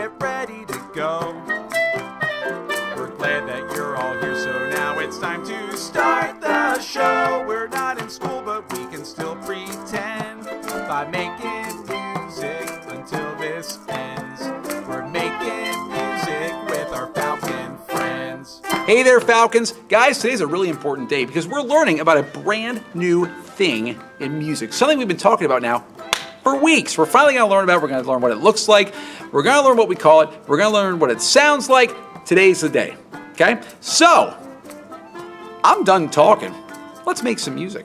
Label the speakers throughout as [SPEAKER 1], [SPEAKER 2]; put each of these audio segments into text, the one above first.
[SPEAKER 1] get ready to go. We're glad that you're all here, so now it's time to start the show. We're not in school, but we can still pretend by making music until this ends. We're making music with our Falcon friends.
[SPEAKER 2] Hey there, Falcons. Guys, today's a really important day because we're learning about a brand new thing in music. Something we've been talking about now for weeks. We're finally going to learn about it. We're going to learn what it looks like. We're going to learn what we call it. We're going to learn what it sounds like. Today's the day. Okay? So, I'm done talking. Let's make some music.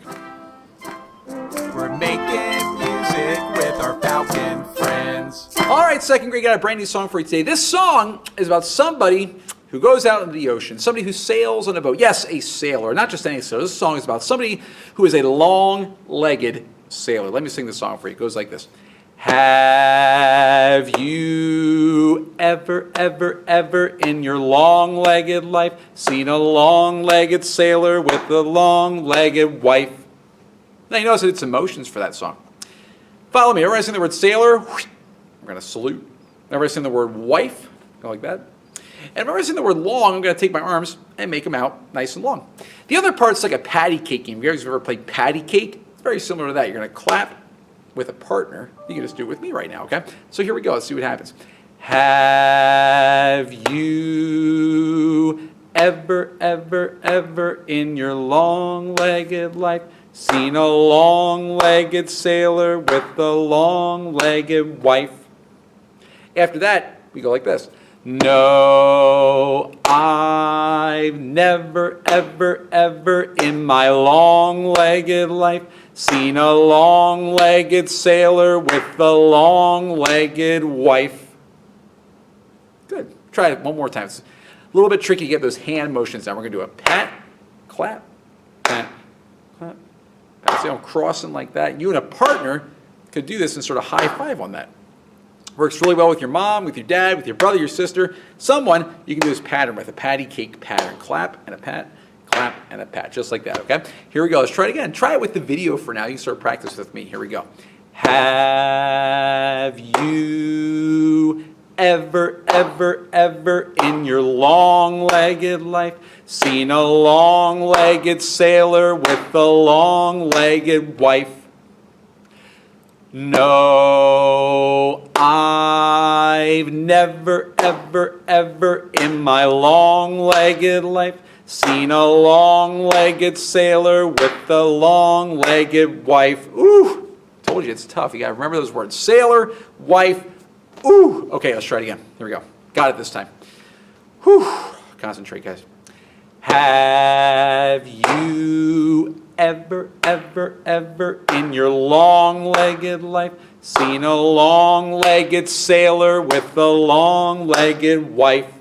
[SPEAKER 1] We're making music with our Falcon friends.
[SPEAKER 2] All right, second grade, got a brand new song for you today. This song is about somebody who goes out into the ocean, somebody who sails on a boat. Yes, a sailor, not just any sailor. This song is about somebody who is a long-legged sailor. Let me sing the song for you. It goes like this. Have you ever in your long-legged life seen a long-legged sailor with a long-legged wife? Now you notice it's emotions for that song. Follow me. Everybody sing the word sailor. We're going to salute. Everybody sing the word wife. Go like that. And whenever I say the word long, I'm going to take my arms and make them out nice and long. The other part's like a patty cake game. Have you guys ever played patty cake? It's very similar to that. You're going to clap with a partner. You can just do it with me right now, okay? So here we go. Let's see what happens. Have you ever in your long-legged life seen a long-legged sailor with a long-legged wife? After that, we go like this. No, I've never ever in my long-legged life seen a long-legged sailor with a long-legged wife. Good. Try it one more time. It's a little bit tricky to get those hand motions down. We're going to do a pat, clap, pat, clap, pat. See how I'm crossing like that? You and a partner could do this and sort of high five on that. Works really well with your mom, with your dad, with your brother, your sister. Someone you can do this pattern with, a patty cake pattern. Clap and a pat, clap and a pat, just like that, okay? Here we go. Let's try it again. Try it with the video for now. You can start practice with me. Here we go. Have you ever in your long-legged life seen a long-legged sailor with a long-legged wife? No, I've never ever in my long-legged life seen a long-legged sailor with a long-legged wife. Ooh, told you it's tough. You gotta remember those words. Sailor, wife, ooh. Okay, let's try it again. Here we go. Got it this time. Whew. Concentrate, guys. Have you ever in your long-legged life seen a long-legged sailor with a long-legged wife?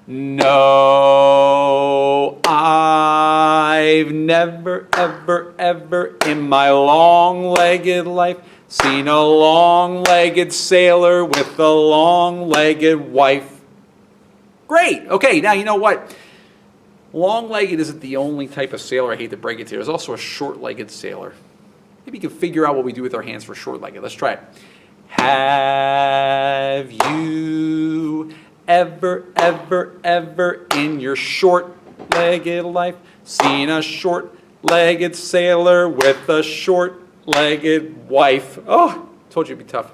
[SPEAKER 2] No, I've never ever in my long-legged life seen a long-legged sailor with a long-legged wife. Great. Okay, now you know what? Long-legged isn't the only type of sailor, I hate to break it to you. There's also a short-legged sailor. Maybe you can figure out what we do with our hands for short-legged. Let's try it. Have you ever in your short-legged life seen a short-legged sailor with a short-legged wife? Oh, told you it'd be tough.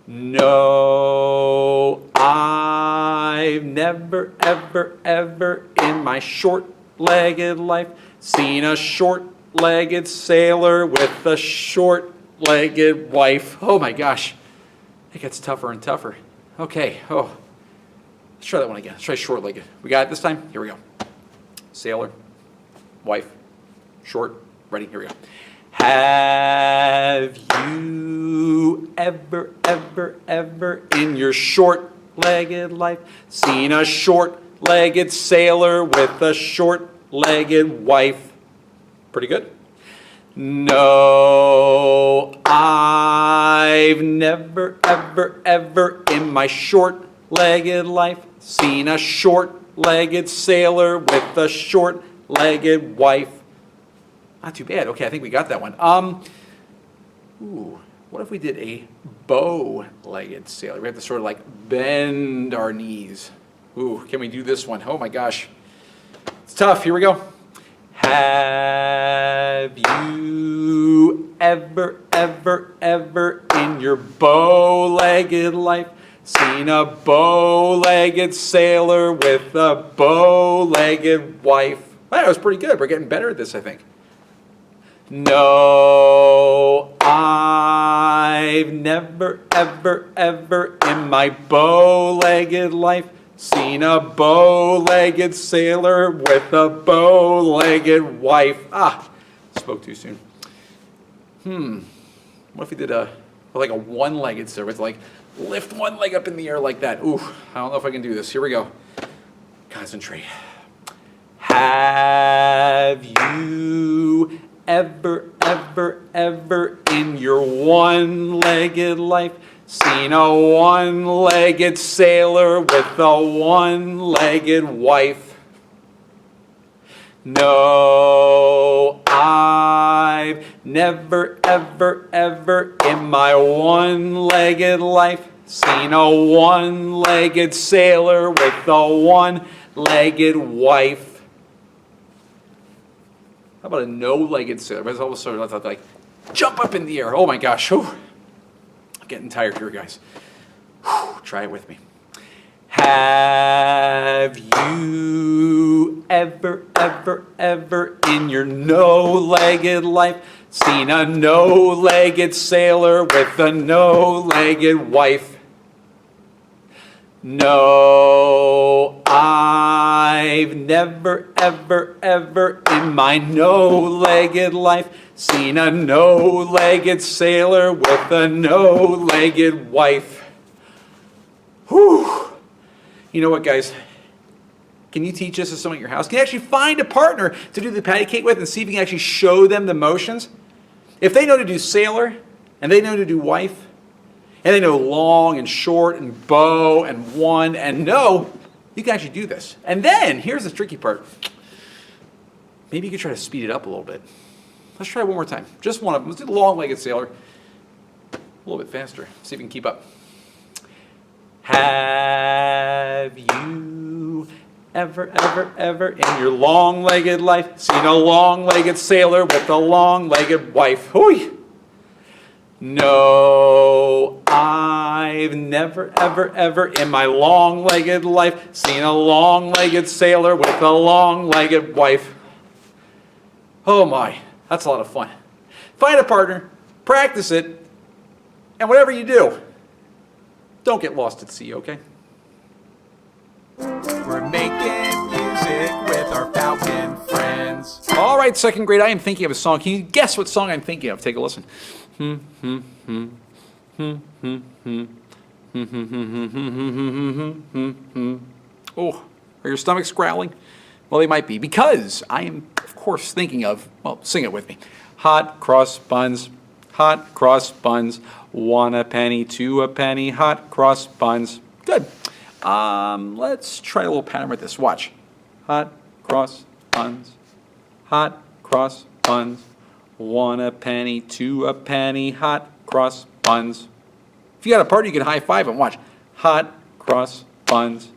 [SPEAKER 2] No, I've never ever in my short-legged life seen a short-legged sailor with a short-legged wife. Oh my gosh, it gets tougher and tougher. Okay, let's try that one again. Let's try short-legged. We got it this time? Here we go. Sailor, wife, short, ready, here we go. Have you ever in your short-legged life seen a short-legged sailor with a short-legged wife? Pretty good. No, I've never ever in my short-legged life seen a short-legged sailor with a short-legged wife. Not too bad. Okay, I think we got that one. What if we did a bow-legged sailor? We have to sort of like bend our knees. Ooh, can we do this one? Oh my gosh. It's tough. Here we go. Have you ever in your bow-legged life seen a bow-legged sailor with a bow-legged wife? Well, that was pretty good. We're getting better at this, I think. No, I've never ever in my bow-legged life seen a bow-legged sailor with a bow-legged wife. Ah, spoke too soon. What if we did like a one-legged sailor with like lift one leg up in the air like that? Ooh, I don't know if I can do this. Here we go. Concentrate. Have you ever in your one-legged life seen a one-legged sailor with a one-legged wife? No, I've never ever in my one-legged life seen a one-legged sailor with a one-legged wife. How about a no-legged sailor? It's almost sort of like jump up in the air. Oh my gosh. Whew. I'm getting tired here, guys. Whew. Try it with me. Have you ever in your no-legged life seen a no-legged sailor with a no-legged wife? No, I've never ever in my no-legged life seen a no-legged sailor with a no-legged wife. Whew. You know what, guys? Can you teach this to someone at your house? Can you actually find a partner to do the patty cake with and see if you can actually show them the motions? If they know to do sailor, and they know to do wife, and they know long and short and bow and one and no, you can actually do this. And then, here's the tricky part. Maybe you could try to speed it up a little bit. Let's try one more time. Just one of them. Let's do the long-legged sailor. A little bit faster. See if we can keep up. Have you ever in your long-legged life seen a long-legged sailor with a long-legged wife? Hooey! No, I've never ever in my long-legged life seen a long-legged sailor with a long-legged wife. Oh my, that's a lot of fun. Find a partner, practice it, and whatever you do, don't get lost at sea, okay?
[SPEAKER 1] We're making music with our fountain friends.
[SPEAKER 2] All right, second grade, I am thinking of a song. Can you guess what song I'm thinking of? Take a listen. Oh, are your stomachs growling? Well, they might be, because I am, of course, thinking of, well, sing it with me. Hot cross buns, 1 a penny, 2 a penny, hot cross buns. Good. Let's try a little pattern with this. Watch. Hot cross buns, 1 a penny, 2 a penny, hot cross buns. If you got a partner, you can high five them. Watch. Hot cross buns,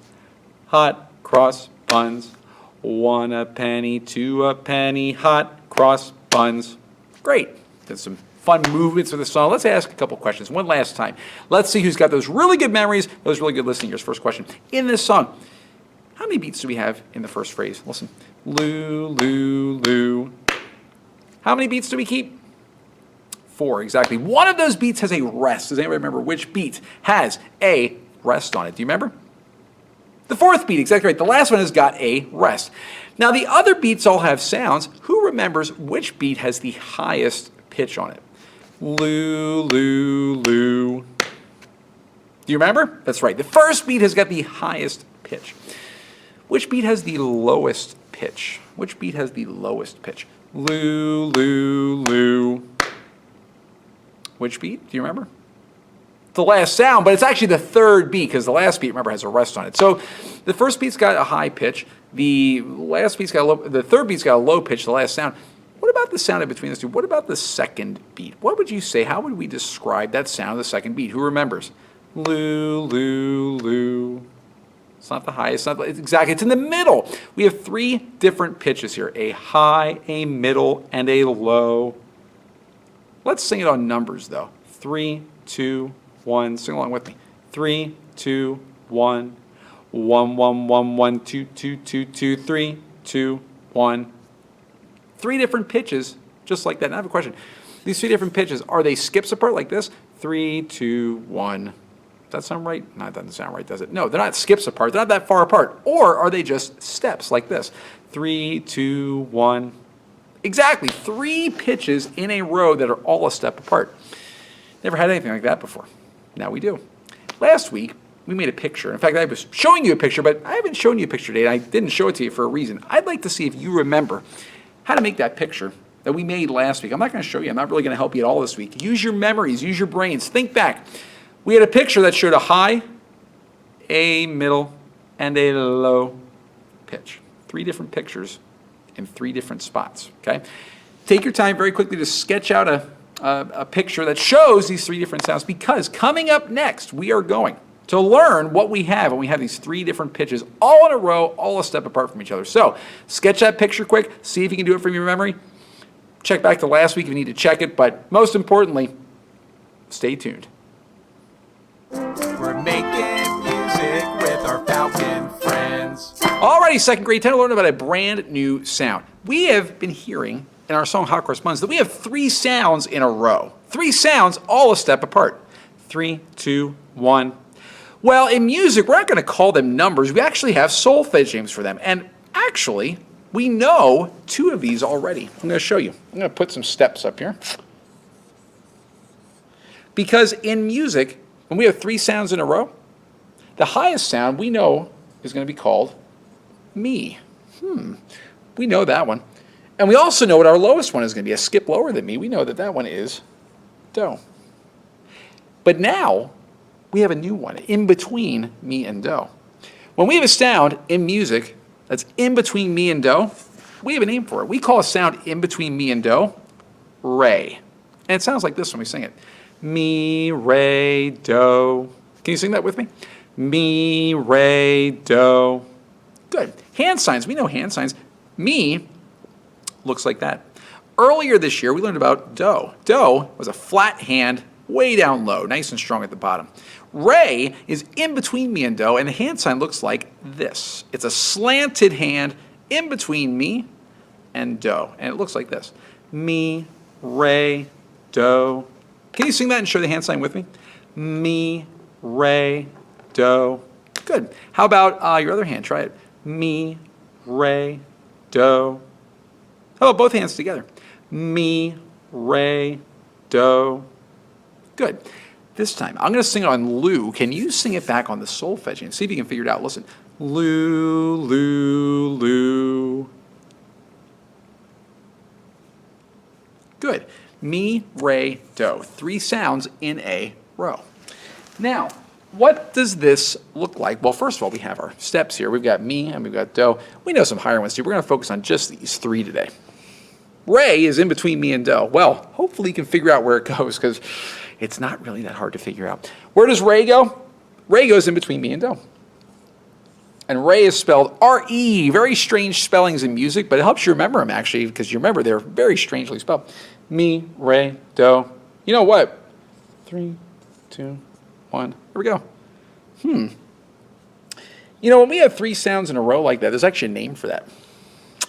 [SPEAKER 2] 1 a penny, 2 a penny, hot cross buns. Great. Did some fun movements with the song. Let's ask a couple questions one last time. Let's see who's got those really good memories, those really good listening ears. First question. In this song, how many beats do we have in the first phrase? Listen. Loo, loo, loo. How many beats do we keep? 4, exactly. One of those beats has a rest. Does anybody remember which beat has a rest on it? Do you remember? The 4th beat, exactly right. The last one has got a rest. Now, the other beats all have sounds. Who remembers which beat has the highest pitch on it? Loo, loo, loo. Do you remember? That's right. The first beat has got the highest pitch. Which beat has the lowest pitch? Which beat has the lowest pitch? Loo, loo, loo. Which beat? Do you remember? The last sound, but it's actually the 3rd beat, because the last beat, remember, has a rest on it. So the first beat's got a high pitch. The last beat's got a low, the 3rd beat's got a low pitch, the last sound. What about the sound in between those two? What about the second beat? What would you say? How would we describe that sound of the second beat? Who remembers? Loo, loo, loo. It's not the highest. It's in the middle. We have 3 different pitches here. A high, a middle, and a low. Let's sing it on numbers, though. 3, 2, 1. Sing along with me. 3, 2, 1. 1, 1, 1, 1, 2, 2, 2, 2, 3, 2, 1. 3 different pitches, just like that. And I have a question. These 3 different pitches, are they skips apart like this? 3, 2, 1. Does that sound right? No, it doesn't sound right, does it? No, they're not skips apart. They're not that far apart. Or are they just steps like this? 3, 2, 1. Exactly. 3 pitches in a row that are all a step apart. Never had anything like that before. Now we do. Last week, we made a picture. In fact, I was showing you a picture, but I haven't shown you a picture today. I didn't show it to you for a reason. I'd like to see if you remember how to make that picture that we made last week. I'm not going to show you. I'm not really going to help you at all this week. Use your memories. Use your brains. Think back. We had a picture that showed a high, a middle, and a low pitch. 3 different pictures in 3 different spots. Okay? Take your time very quickly to sketch out a picture that shows these 3 different sounds, because coming up next, we are going to learn what we have when we have these 3 different pitches all in a row, all a step apart from each other. So sketch that picture quick. See if you can do it from your memory. Check back to last week if you need to check it. But most importantly, stay tuned.
[SPEAKER 1] We're making music with our fountain friends.
[SPEAKER 2] Alrighty, 2nd grade, time to learn about a brand new sound. We have been hearing in our song Hot Correspondence that we have 3 sounds in a row. 3 sounds all a step apart. 3, 2, 1. Well, in music, we're not going to call them numbers. We actually have solfege names for them. And actually, we know 2 of these already. I'm going to show you. I'm going to put some steps up here. Because in music, when we have 3 sounds in a row, the highest sound we know is going to be called mi. We know that one. And we also know what our lowest one is going to be, a skip lower than mi. We know that that one is do. But now, we have a new one in between mi and do. When we have a sound in music that's in between mi and do, we have a name for it. We call a sound in between mi and do re. And it sounds like this when we sing it. Mi, re, do. Can you sing that with me? Mi, re, do. Good. Hand signs. We know hand signs. Mi looks like that. Earlier this year, we learned about do. Do was a flat hand, way down low, nice and strong at the bottom. Re is in between mi and do, and the hand sign looks like this. It's a slanted hand in between mi and do, and it looks like this. Mi, re, do. Can you sing that and show the hand sign with me? Mi, re, do. Good. How about your other hand? Try it. Mi, re, do. How about both hands together? Mi, re, do. Good. This time, I'm going to sing it on Lou. Can you sing it back on the solfege and see if you can figure it out? Listen. Lou, Lou, Lou. Good. Mi, re, do. 3 sounds in a row. Now, what does this look like? Well, first of all, we have our steps here. We've got mi and we've got do. We know some higher ones too. We're going to focus on just these 3 today. Re is in between mi and do. Well, hopefully you can figure out where it goes, because it's not really that hard to figure out. Where does re go? Re goes in between mi and do. And re is spelled R-E. Very strange spellings in music, but it helps you remember them, actually, because you remember they're very strangely spelled. Mi, re, do. You know what? 3, 2, 1. Here we go. You know, when we have 3 sounds in a row like that, there's actually a name for that.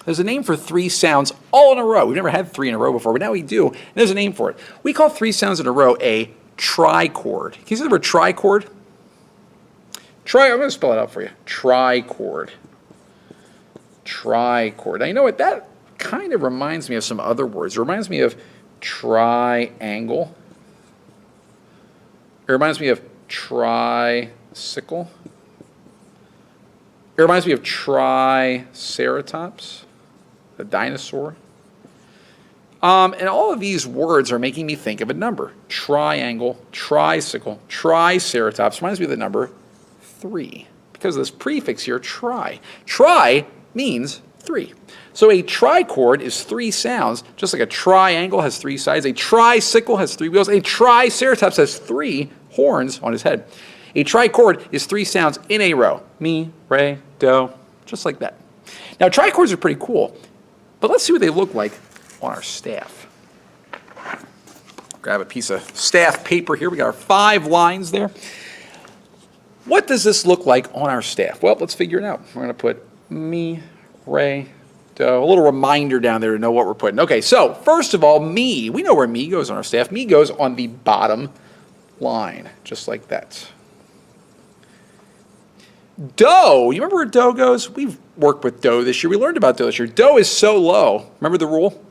[SPEAKER 2] There's a name for 3 sounds all in a row. We've never had 3 in a row before, but now we do. And there's a name for it. We call 3 sounds in a row a trichord. Can you see the word trichord? I'm going to spell it out for you. Trichord. Trichord. Now, you know what? That kind of reminds me of some other words. It reminds me of triangle. It reminds me of tricycle. It reminds me of triceratops, a dinosaur. And all of these words are making me think of a number. Triangle, tricycle, triceratops reminds me of the number 3. Because of this prefix here, tri. Tri means 3. So a trichord is 3 sounds, just like a triangle has 3 sides, a tricycle has 3 wheels, a triceratops has 3 horns on his head. A trichord is 3 sounds in a row. Mi, re, do, just like that. Now trichords are pretty cool, but let's see what they look like on our staff. Grab a piece of staff paper here. We got our 5 lines there. What does this look like on our staff? Well, let's figure it out. We're going to put mi, re, do. A little reminder down there to know what we're putting. Okay, so first of all, mi. We know where mi goes on our staff. Mi goes on the bottom line, just like that. Do. You remember where do goes? We've worked with do this year. We learned about do this year. Do is so low. Remember the rule?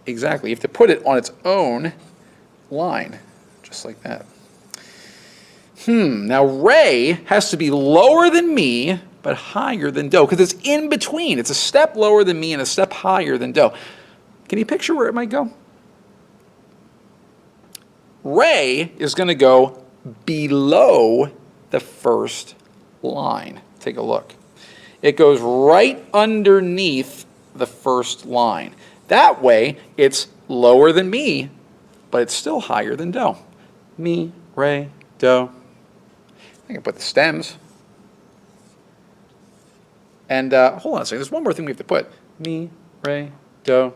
[SPEAKER 2] Exactly. You have to put it on its own line, just like that. Now re has to be lower than mi, but higher than do, because it's in between. It's a step lower than mi and a step higher than do. Can you picture where it might go? Re is going to go below the first line. Take a look. It goes right underneath the first line. That way, it's lower than mi, but it's still higher than do. Mi, re, do. I can put the stems. And hold on a second. There's one more thing we have to put. Mi, re, do.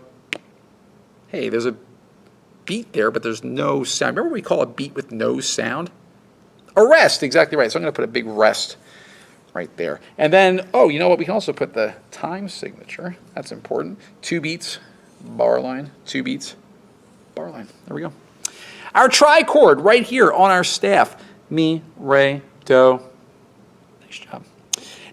[SPEAKER 2] Hey, there's a beat there, but there's no sound. Remember what we call a beat with no sound? A rest, exactly right. So I'm going to put a big rest right there. And then, oh, you know what? We can also put the time signature. That's important. 2 beats, bar line. 2 beats, bar line. There we go. Our trichord right here on our staff. Mi, re, do. Nice job.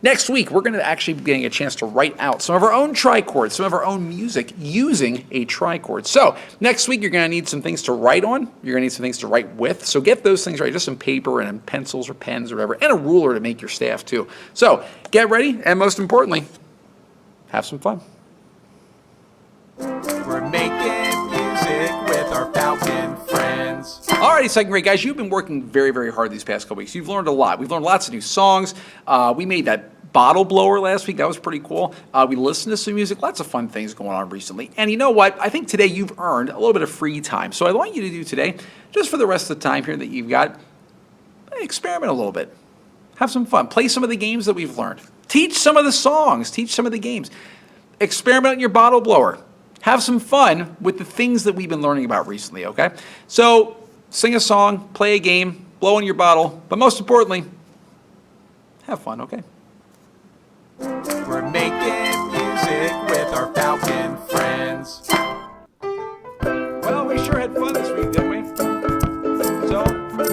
[SPEAKER 2] Next week, we're going to actually be getting a chance to write out some of our own trichords, some of our own music using a trichord. So next week, you're going to need some things to write on. You're going to need some things to write with. So get those things right, just some paper and pencils or pens or whatever, and a ruler to make your staff too. So get ready, and most importantly, have some fun.
[SPEAKER 1] We're making music with our fountain friends.
[SPEAKER 2] Alrighty, second grade guys, you've been working very, very hard these past couple weeks. You've learned a lot. We've learned lots of new songs. We made that bottle blower last week. That was pretty cool. We listened to some music. Lots of fun things going on recently. And you know what? I think today you've earned a little bit of free time. So I want you to do today, just for the rest of the time here that you've got, experiment a little bit. Have some fun. Play some of the games that we've learned. Teach some of the songs. Teach some of the games. Experiment on your bottle blower. Have some fun with the things that we've been learning about recently, okay? So sing a song, play a game, blow in your bottle, but most importantly, have fun, okay?
[SPEAKER 1] We're making music with our fountain friends.
[SPEAKER 2] Well, we sure had fun this week, didn't we? So,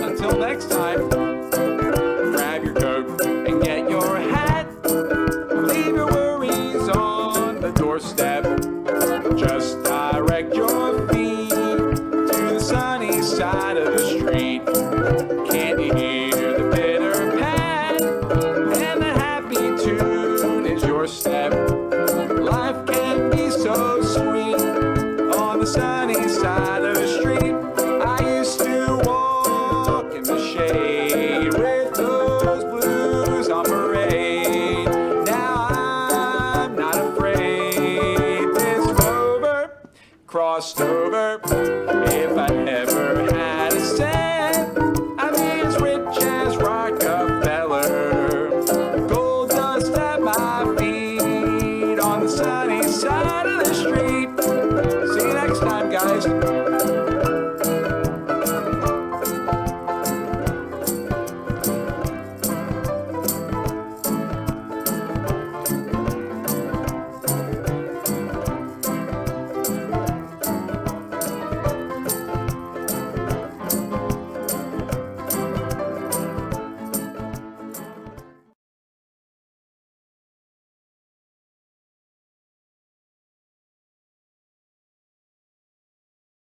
[SPEAKER 2] until next time, grab your coat and get your hat. Leave your worries on the doorstep. Just direct your feet to the sunny side of the street. Can't you hear the pitter pat and the happy tune is your step? Life can be so sweet on the sunny side of the street. I used to walk in the shade with those blues on parade. Now I'm not afraid. This rover crossed over